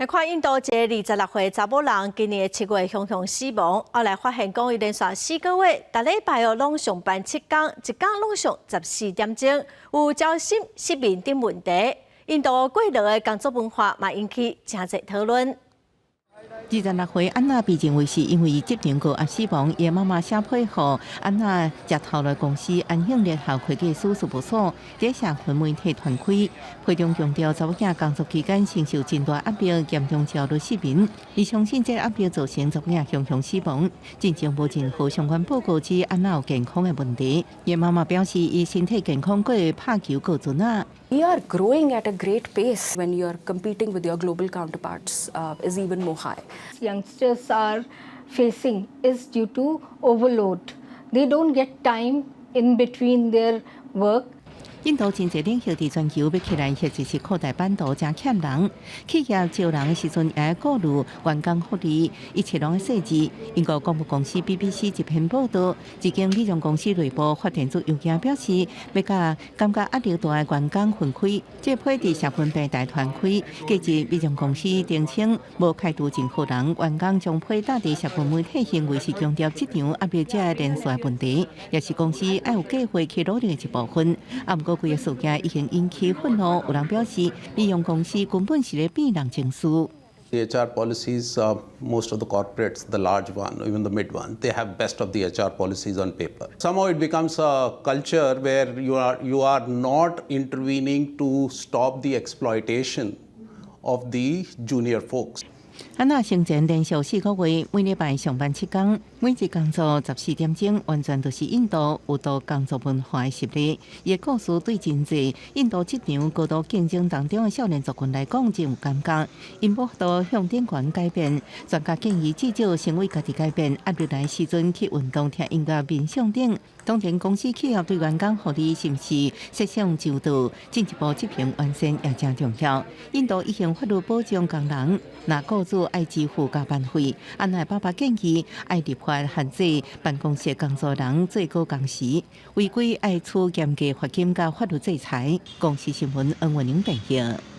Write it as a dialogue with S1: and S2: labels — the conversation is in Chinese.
S1: 来看印度一个26岁查某人，今年7月雄雄死亡，后来发现讲伊连续4个月，逐礼拜拢上班7天，一天拢上14点钟，有焦心失眠等问题。印度过热的工作文化嘛引起真侪讨论。
S2: 26岁安娜被认为是因为疾病而死亡，伊妈妈写批后，安娜接头来公司安庆列校会计师事务所，在社群媒体传开，批中强调查某囝工作期间承受真大压力，严重焦虑失眠，伊相信这压力造成查某囝雄雄死亡。进前无任何相关报告指安娜有健康的问题，伊妈妈表示伊身体健康，过拍球过准啊。
S3: We are growing at a great pace when you are competing with your global counterparts is even more high.
S4: Youngsters are facing is due to overload. They don't get time in between their work.
S2: 印度真侪领域伫全球要起来，或者是扩大版图，真欠人。企业招人的时阵，也要顾虑员工福利，一切拢要细致。英国广播公司 BBC 一篇报道，一间美容公司内部发电子邮件表示，要甲感觉压力大的员工分开，这批伫社群平台传开。记者美容公司澄清，无开除任何人，员工将批打伫社群媒体行为是强调这场压力者连续问题，也是公司要有计划去努力的一部分。啊，不过， 规个事件已经引起愤怒，有人表示，美容公司根本是咧变人情绪。
S5: The HR policies, most of the corporates, the large one, even the mid one, they have best of the HR policies on paper. Somehow it becomes a culture where you are not intervening to stop the exploitation of the junior folks.
S2: 安娜生前连续4个月，每礼拜上班7天，每日工作14点钟，完全就是印度有道工作文化的实例。伊的故事对真侪印度这场高度竞争当中的少年族群来讲真有感觉。因目标向顶悬改变，专家建议至少先为家己改变，压力来时阵去运动、听音乐、冥想等。当然，公司企业对员工福利是毋是设想周到，进一步执行完善也真重要。印度已经法律保障工人，若雇主爱支付加班费，安娜爸爸建议爱立法限制办公室工作人最高工时，违规爱处严格罚金加法律制裁。公司新闻恩文宁报道。